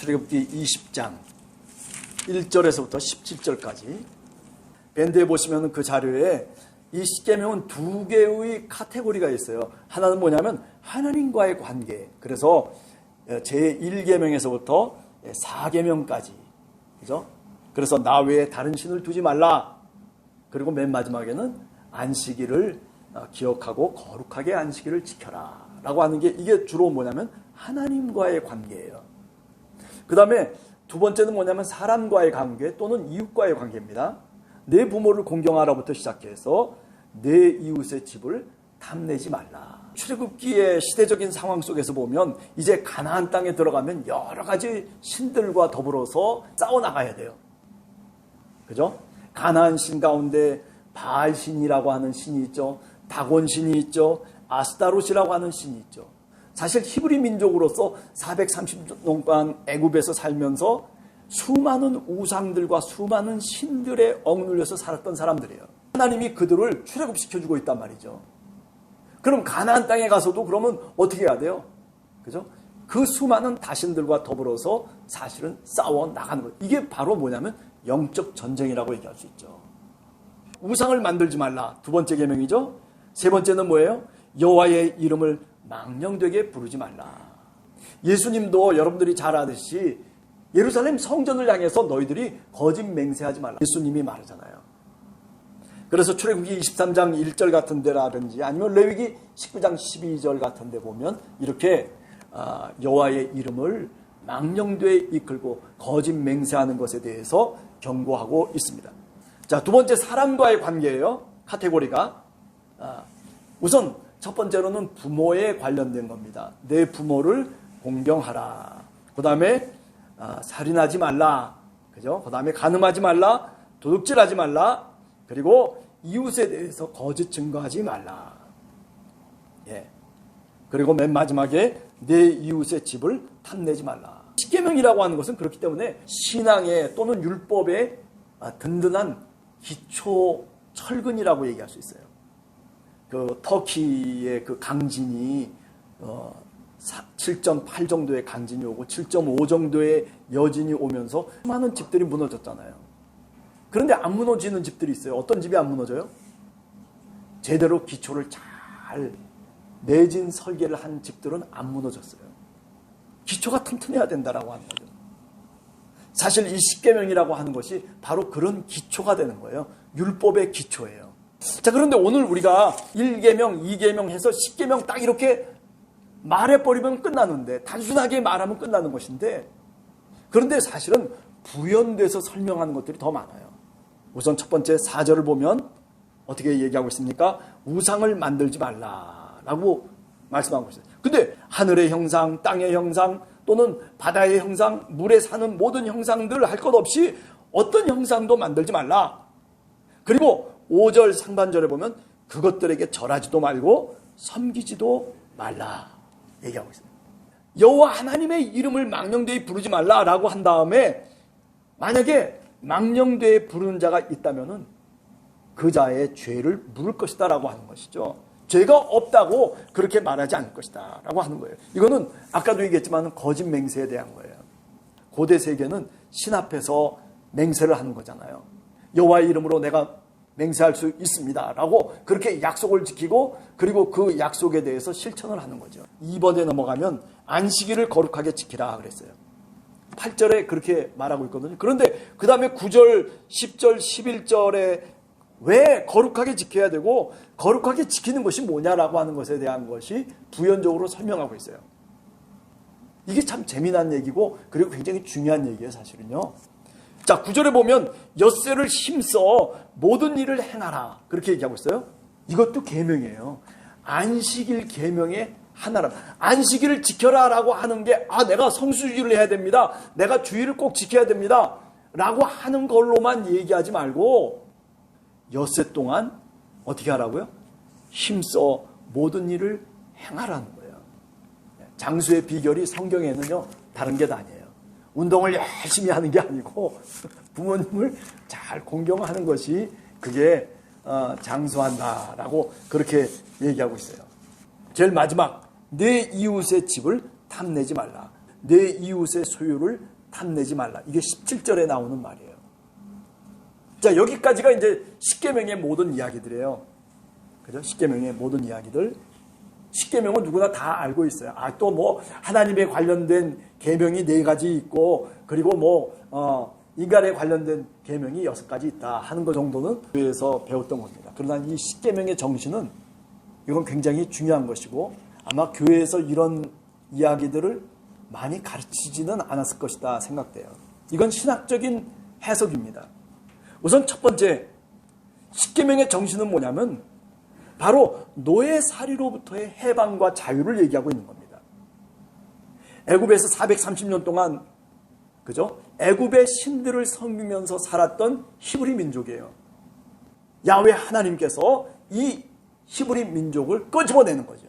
출애굽기 20장 1절에서부터 17절까지 밴드에 보시면 그 자료에 이 십계명은 두 개의 카테고리가 있어요. 하나는 뭐냐면 하나님과의 관계. 그래서 제1계명에서부터 4계명까지. 그죠? 그래서 나 외에 다른 신을 두지 말라. 그리고 맨 마지막에는 안식일을 기억하고 거룩하게 안식일을 지켜라. 라고 하는 게 이게 주로 뭐냐면 하나님과의 관계예요. 그 다음에 두 번째는 뭐냐면 사람과의 관계 또는 이웃과의 관계입니다. 내 부모를 공경하라부터 시작해서 내 이웃의 집을 탐내지 말라. 출애굽기의 시대적인 상황 속에서 보면 이제 가나안 땅에 들어가면 여러 가지 신들과 더불어서 싸워나가야 돼요. 그죠? 가나안 신 가운데 바알 신이라고 하는 신이 있죠. 다곤 신이 있죠. 아스타롯이라고 하는 신이 있죠. 사실 히브리 민족으로서 430년간 애굽에서 살면서 수많은 우상들과 수많은 신들에 억눌려서 살았던 사람들이에요. 하나님이 그들을 출애굽시켜주고 있단 말이죠. 그럼 가나안 땅에 가서도 그러면 어떻게 해야 돼요? 그죠? 그 수많은 다신들과 더불어서 사실은 싸워 나가는 거예요. 이게 바로 뭐냐면 영적 전쟁이라고 얘기할 수 있죠. 우상을 만들지 말라. 두 번째 계명이죠. 세 번째는 뭐예요? 여호와의 이름을 망령되게 부르지 말라. 예수님도 여러분들이 잘 아듯이 예루살렘 성전을 향해서 너희들이 거짓 맹세하지 말라. 예수님이 말하잖아요. 그래서 출애굽기 23장 1절 같은 데라든지 아니면 레위기 19장 12절 같은 데 보면 이렇게 여호와의 이름을 망령되이 이끌고 거짓 맹세하는 것에 대해서 경고하고 있습니다. 자, 두 번째 사람과의 관계예요. 카테고리가 우선 첫 번째로는 부모에 관련된 겁니다. 내 부모를 공경하라. 그 다음에 살인하지 말라. 그죠? 그 다음에 간음하지 말라. 도둑질하지 말라. 그리고 이웃에 대해서 거짓 증거하지 말라. 예. 그리고 맨 마지막에 내 이웃의 집을 탐내지 말라. 십계명이라고 하는 것은 그렇기 때문에 신앙의 또는 율법의 든든한 기초 철근이라고 얘기할 수 있어요. 그 터키의 그 강진이 7.8 정도의 강진이 오고 7.5 정도의 여진이 오면서 많은 집들이 무너졌잖아요. 그런데 안 무너지는 집들이 있어요. 어떤 집이 안 무너져요? 제대로 기초를 잘 내진 설계를 한 집들은 안 무너졌어요. 기초가 튼튼해야 된다라고 하는 거죠. 사실 이 십계명이라고 하는 것이 바로 그런 기초가 되는 거예요. 율법의 기초예요. 자, 그런데 오늘 우리가 1계명, 2계명 해서 10계명 딱 이렇게 말해버리면 끝나는데, 단순하게 말하면 끝나는 것인데, 그런데 사실은 부연돼서 설명하는 것들이 더 많아요. 우선 첫 번째 4절을 보면 어떻게 얘기하고 있습니까? 우상을 만들지 말라라고 말씀하고 있어요. 근데 하늘의 형상, 땅의 형상, 또는 바다의 형상, 물에 사는 모든 형상들 할 것 없이 어떤 형상도 만들지 말라. 그리고 5절 상반절에 보면 그것들에게 절하지도 말고 섬기지도 말라 얘기하고 있어요. 여호와 하나님의 이름을 망령되이 부르지 말라라고 한 다음에 만약에 망령되이 부르는 자가 있다면은 그 자의 죄를 물을 것이다 라고 하는 것이죠. 죄가 없다고 그렇게 말하지 않을 것이다 라고 하는 거예요. 이거는 아까도 얘기했지만 거짓 맹세에 대한 거예요. 고대 세계는 신 앞에서 맹세를 하는 거잖아요. 여호와의 이름으로 내가 맹세할 수 있습니다 라고 그렇게 약속을 지키고 그리고 그 약속에 대해서 실천을 하는 거죠. 2번에 넘어가면 안식일을 거룩하게 지키라 그랬어요. 8절에 그렇게 말하고 있거든요. 그런데 그 다음에 9절, 10절, 11절에 왜 거룩하게 지켜야 되고 거룩하게 지키는 것이 뭐냐라고 하는 것에 대한 것이 부연적으로 설명하고 있어요. 이게 참 재미난 얘기고 그리고 굉장히 중요한 얘기예요, 사실은요. 자, 9절에 보면 엿새를 힘써 모든 일을 행하라 그렇게 얘기하고 있어요. 이것도 계명이에요. 안식일 계명의 하나라. 안식일을 지켜라라고 하는 게 내가 성수주의를 해야 됩니다. 내가 주의를 꼭 지켜야 됩니다. 라고 하는 걸로만 얘기하지 말고 엿새 동안 어떻게 하라고요? 힘써 모든 일을 행하라는 거예요. 장수의 비결이 성경에는요 다른 게 아니에요. 운동을 열심히 하는 게 아니고 부모님을 잘 공경하는 것이 그게 장수한다라고 그렇게 얘기하고 있어요. 제일 마지막 내 이웃의 집을 탐내지 말라. 내 이웃의 소유를 탐내지 말라. 이게 17절에 나오는 말이에요. 자, 여기까지가 이제 십계명의 모든 이야기들이에요. 그죠? 십계명의 모든 이야기들. 십계명은 누구나 다 알고 있어요. 또 뭐 하나님에 관련된 계명이 4가지 있고 그리고 뭐 인간에 관련된 계명이 6가지 있다 하는 것 정도는 교회에서 배웠던 겁니다. 그러나 이 십계명의 정신은 이건 굉장히 중요한 것이고 아마 교회에서 이런 이야기들을 많이 가르치지는 않았을 것이다 생각돼요. 이건 신학적인 해석입니다. 우선 첫 번째 십계명의 정신은 뭐냐면 바로 노예살이로부터의 해방과 자유를 얘기하고 있는 겁니다. 애굽에서 430년 동안 그죠? 애굽의 신들을 섬기면서 살았던 히브리 민족이에요. 야훼 하나님께서 이 히브리 민족을 끄집어내는 거죠.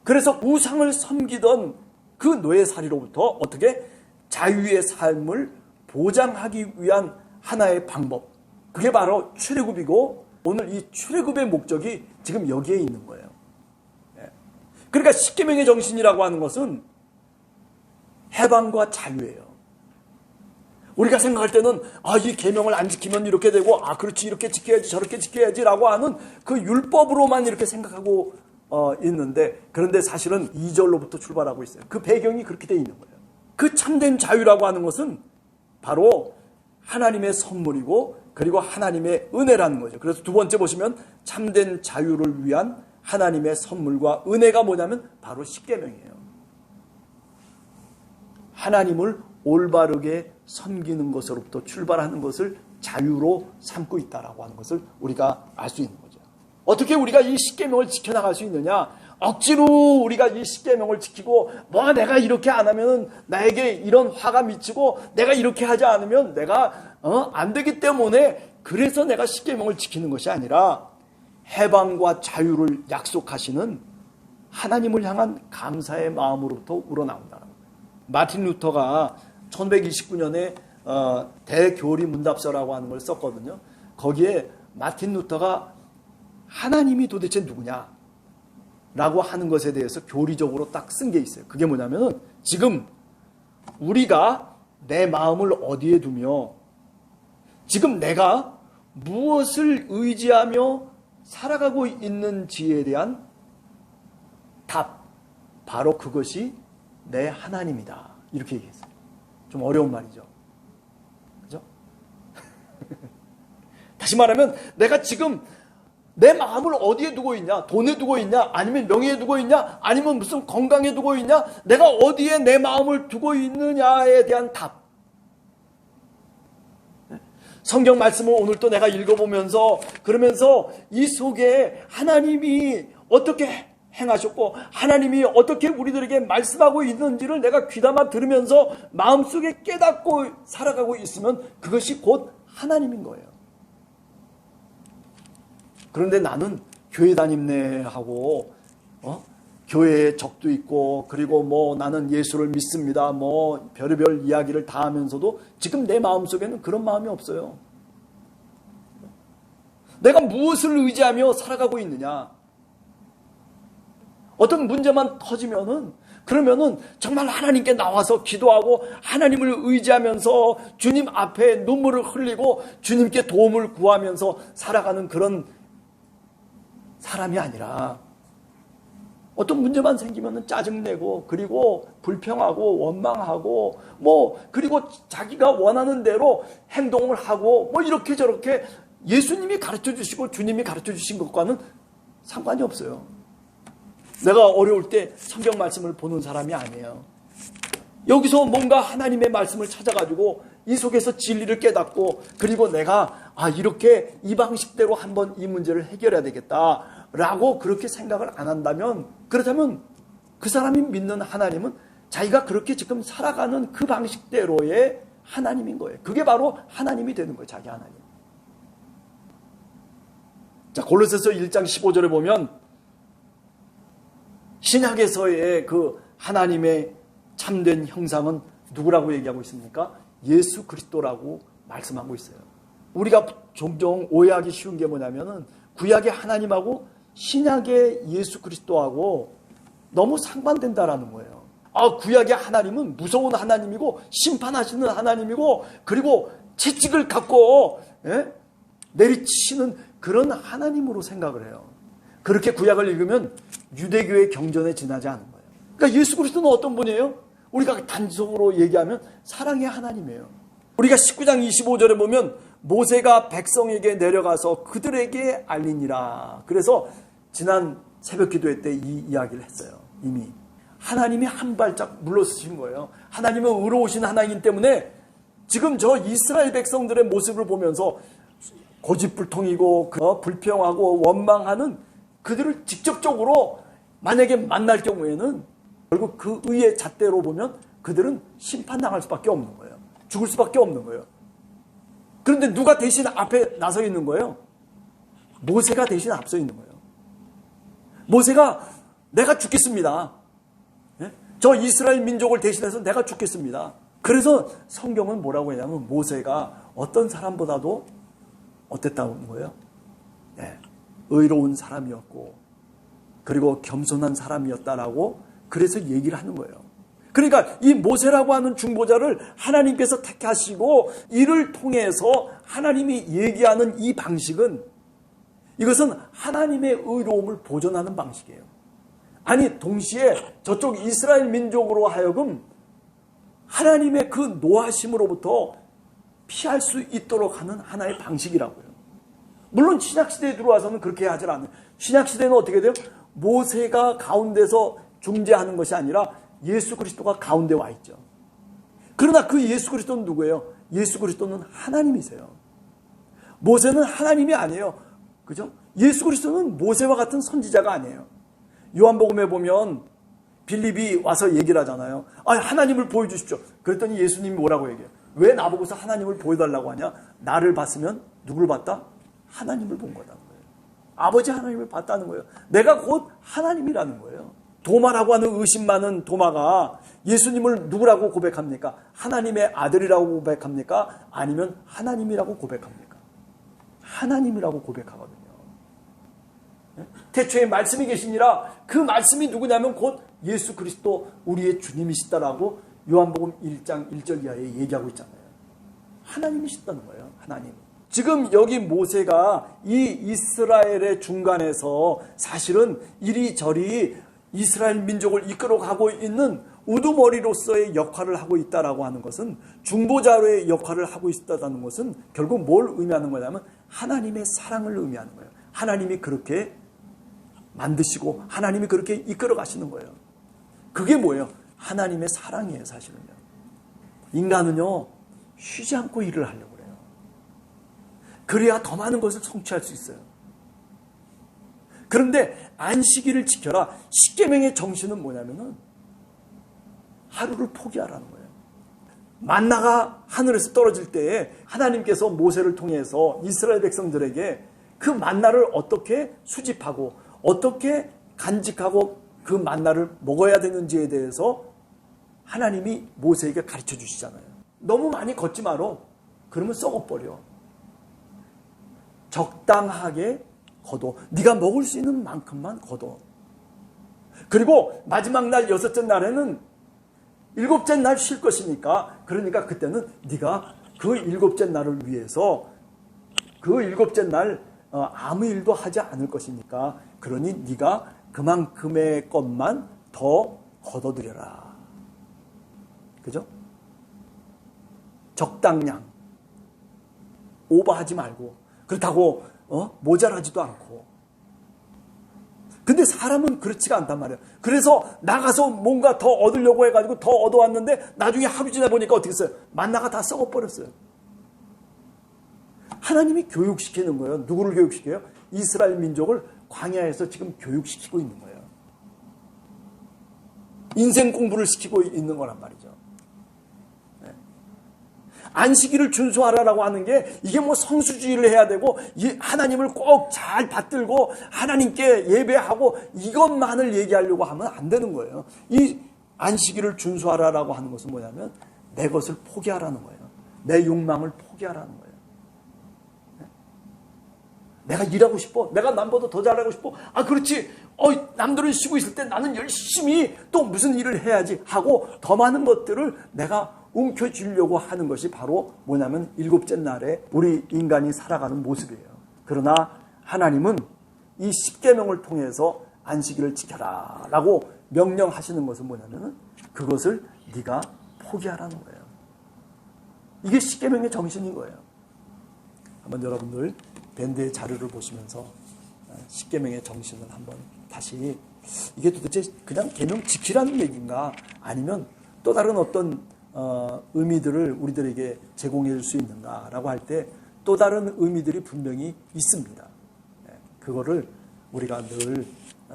그래서 우상을 섬기던 그 노예살이로부터 어떻게 자유의 삶을 보장하기 위한 하나의 방법. 그게 바로 출애굽이고 오늘 이 출애굽의 목적이 지금 여기에 있는 거예요. 그러니까 십계명의 정신이라고 하는 것은 해방과 자유예요. 우리가 생각할 때는 이 계명을 안 지키면 이렇게 되고 그렇지 이렇게 지켜야지 저렇게 지켜야지라고 하는 그 율법으로만 이렇게 생각하고 있는데 그런데 사실은 2절로부터 출발하고 있어요. 그 배경이 그렇게 돼 있는 거예요. 그 참된 자유라고 하는 것은 바로 하나님의 선물이고 그리고 하나님의 은혜라는 거죠. 그래서 두 번째 보시면 참된 자유를 위한 하나님의 선물과 은혜가 뭐냐면 바로 십계명이에요. 하나님을 올바르게 섬기는 것으로부터 출발하는 것을 자유로 삼고 있다라고 하는 것을 우리가 알 수 있는 거죠. 어떻게 우리가 이 십계명을 지켜나갈 수 있느냐? 억지로 우리가 이 십계명을 지키고 내가 이렇게 안 하면 나에게 이런 화가 미치고 내가 이렇게 하지 않으면 내가 안 되기 때문에 그래서 내가 십계명을 지키는 것이 아니라 해방과 자유를 약속하시는 하나님을 향한 감사의 마음으로부터 우러나온다는 거예요. 마틴 루터가 1529년에 대교리 문답서라고 하는 걸 썼거든요. 거기에 마틴 루터가 하나님이 도대체 누구냐 라고 하는 것에 대해서 교리적으로 딱 쓴 게 있어요. 그게 뭐냐면 지금 우리가 내 마음을 어디에 두며 지금 내가 무엇을 의지하며 살아가고 있는지에 대한 답, 바로 그것이 내 하나님이다. 이렇게 얘기했어요. 좀 어려운 말이죠. 그죠? 다시 말하면 내가 지금 내 마음을 어디에 두고 있냐? 돈에 두고 있냐? 아니면 명예에 두고 있냐? 아니면 무슨 건강에 두고 있냐? 내가 어디에 내 마음을 두고 있느냐에 대한 답. 성경 말씀을 오늘 또 내가 읽어보면서 그러면서 이 속에 하나님이 어떻게 행하셨고 하나님이 어떻게 우리들에게 말씀하고 있는지를 내가 귀담아 들으면서 마음속에 깨닫고 살아가고 있으면 그것이 곧 하나님인 거예요. 그런데 나는 교회 다닙네 하고 교회에 적도 있고 그리고 나는 예수를 믿습니다. 별의별 이야기를 다 하면서도 지금 내 마음속에는 그런 마음이 없어요. 내가 무엇을 의지하며 살아가고 있느냐? 어떤 문제만 터지면은 그러면은 정말 하나님께 나와서 기도하고 하나님을 의지하면서 주님 앞에 눈물을 흘리고 주님께 도움을 구하면서 살아가는 그런 사람이 아니라 어떤 문제만 생기면 짜증내고 그리고 불평하고 원망하고 그리고 자기가 원하는 대로 행동을 하고 이렇게 저렇게 예수님이 가르쳐 주시고 주님이 가르쳐 주신 것과는 상관이 없어요. 내가 어려울 때 성경 말씀을 보는 사람이 아니에요. 여기서 뭔가 하나님의 말씀을 찾아가지고 이 속에서 진리를 깨닫고 그리고 내가 이렇게 이 방식대로 한번 이 문제를 해결해야 되겠다라고 그렇게 생각을 안 한다면 그렇다면 그 사람이 믿는 하나님은 자기가 그렇게 지금 살아가는 그 방식대로의 하나님인 거예요. 그게 바로 하나님이 되는 거예요. 자기 하나님. 자, 골로새서 1장 15절에 보면 신약에서의 그 하나님의 참된 형상은 누구라고 얘기하고 있습니까? 예수 그리스도라고 말씀하고 있어요. 우리가 종종 오해하기 쉬운 게 뭐냐면은 구약의 하나님하고 신약의 예수 그리스도하고 너무 상반된다라는 거예요. 구약의 하나님은 무서운 하나님이고 심판하시는 하나님이고 그리고 채찍을 갖고 내리치시는 그런 하나님으로 생각을 해요. 그렇게 구약을 읽으면 유대교의 경전에 지나지 않은 거예요. 그러니까 예수 그리스도는 어떤 분이에요? 우리가 단적으로 얘기하면 사랑의 하나님이에요. 우리가 19장 25절에 보면 모세가 백성에게 내려가서 그들에게 알리니라. 그래서 지난 새벽 기도회 때 이 이야기를 했어요. 이미 하나님이 한 발짝 물러서신 거예요. 하나님은 의로우신 하나님 때문에 지금 저 이스라엘 백성들의 모습을 보면서 고집불통이고 불평하고 원망하는 그들을 직접적으로 만약에 만날 경우에는 결국 그 의의 잣대로 보면 그들은 심판당할 수밖에 없는 거예요. 죽을 수밖에 없는 거예요. 그런데 누가 대신 앞에 나서 있는 거예요? 모세가 대신 앞서 있는 거예요. 모세가 내가 죽겠습니다. 저 이스라엘 민족을 대신해서 내가 죽겠습니다. 그래서 성경은 뭐라고 했냐면 모세가 어떤 사람보다도 어땠다는 거예요? 의로운 사람이었고 그리고 겸손한 사람이었다라고 그래서 얘기를 하는 거예요. 그러니까 이 모세라고 하는 중보자를 하나님께서 택하시고 이를 통해서 하나님이 얘기하는 이 방식은 이것은 하나님의 의로움을 보존하는 방식이에요. 아니 동시에 저쪽 이스라엘 민족으로 하여금 하나님의 그 노하심으로부터 피할 수 있도록 하는 하나의 방식이라고요. 물론 신약시대에 들어와서는 그렇게 하질 않아요. 신약시대는 어떻게 돼요? 모세가 가운데서 중재하는 것이 아니라 예수 그리스도가 가운데 와 있죠. 그러나 그 예수 그리스도는 누구예요? 예수 그리스도는 하나님이세요. 모세는 하나님이 아니에요. 그죠? 예수 그리스도는 모세와 같은 선지자가 아니에요. 요한복음에 보면 빌립이 와서 얘기를 하잖아요. 하나님을 보여주십시오. 그랬더니 예수님이 뭐라고 얘기해요? 왜 나보고서 하나님을 보여달라고 하냐? 나를 봤으면 누구를 봤다? 하나님을 본 거다는 거예요. 아버지 하나님을 봤다는 거예요. 내가 곧 하나님이라는 거예요. 도마라고 하는 의심 많은 도마가 예수님을 누구라고 고백합니까? 하나님의 아들이라고 고백합니까? 아니면 하나님이라고 고백합니까? 하나님이라고 고백하거든요. 태초에 말씀이 계시니라. 그 말씀이 누구냐면 곧 예수 그리스도 우리의 주님이시다라고 요한복음 1장 1절 이하에 얘기하고 있잖아요. 하나님이시다는 거예요. 하나님. 지금 여기 모세가 이 이스라엘의 중간에서 사실은 이리저리 이스라엘 민족을 이끌어가고 있는 우두머리로서의 역할을 하고 있다라고 하는 것은, 중보자로의 역할을 하고 있다는 것은 결국 뭘 의미하는 거냐면 하나님의 사랑을 의미하는 거예요. 하나님이 그렇게 만드시고 하나님이 그렇게 이끌어 가시는 거예요. 그게 뭐예요? 하나님의 사랑이에요. 사실은요. 인간은요 쉬지 않고 일을 하려고 그래요. 그래야 더 많은 것을 성취할 수 있어요. 그런데 안식일을 지켜라. 십계명의 정신은 뭐냐면은 하루를 포기하라는 거예요. 만나가 하늘에서 떨어질 때에 하나님께서 모세를 통해서 이스라엘 백성들에게 그 만나를 어떻게 수집하고 어떻게 간직하고 그 만나를 먹어야 되는지에 대해서 하나님이 모세에게 가르쳐 주시잖아요. 너무 많이 걷지 마라. 그러면 썩어버려. 적당하게 걷어. 네가 먹을 수 있는 만큼만 걷어. 그리고 마지막 날 6째 날에는 7째 날 쉴 것이니까, 그러니까 그때는 네가 그 7째 날을 위해서 그 7째 날 아무 일도 하지 않을 것이니까, 그러니 네가 그만큼의 것만 더 걷어들여라. 그죠? 적당량. 오버하지 말고. 그렇다고 모자라지도 않고. 근데 사람은 그렇지가 않단 말이에요. 그래서 나가서 뭔가 더 얻으려고 해가지고 더 얻어왔는데 나중에 하루 지나 보니까 어떻게 했어요? 만나가 다 썩어버렸어요. 하나님이 교육시키는 거예요. 누구를 교육시켜요? 이스라엘 민족을 광야에서 지금 교육시키고 있는 거예요. 인생 공부를 시키고 있는 거란 말이죠. 안식일을 준수하라라고 하는 게 이게 뭐 성수주의를 해야 되고 하나님을 꼭 잘 받들고 하나님께 예배하고 이것만을 얘기하려고 하면 안 되는 거예요. 이 안식일을 준수하라라고 하는 것은 뭐냐면 내 것을 포기하라는 거예요. 내 욕망을 포기하라는 거예요. 내가 일하고 싶어. 내가 남보다 더 잘하고 싶어. 그렇지. 남들은 쉬고 있을 때 나는 열심히 또 무슨 일을 해야지 하고 더 많은 것들을 내가 움켜쥐려고 하는 것이 바로 뭐냐면 7째 날에 우리 인간이 살아가는 모습이에요. 그러나 하나님은 이 십계명을 통해서 안식일을 지켜라 라고 명령하시는 것은 뭐냐면 그것을 네가 포기하라는 거예요. 이게 십계명의 정신인 거예요. 한번 여러분들 밴드의 자료를 보시면서 십계명의 정신을 한번 다시, 이게 도대체 그냥 계명 지키라는 얘기인가 아니면 또 다른 어떤 의미들을 우리들에게 제공해 줄 수 있는가라고 할 때 또 다른 의미들이 분명히 있습니다. 그거를 우리가 늘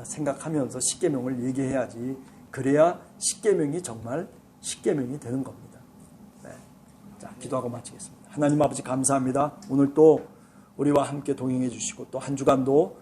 생각하면서 십계명을 얘기해야지, 그래야 십계명이 정말 십계명이 되는 겁니다. 자, 기도하고 마치겠습니다. 하나님 아버지 감사합니다. 오늘 또 우리와 함께 동행해 주시고 또 한 주간도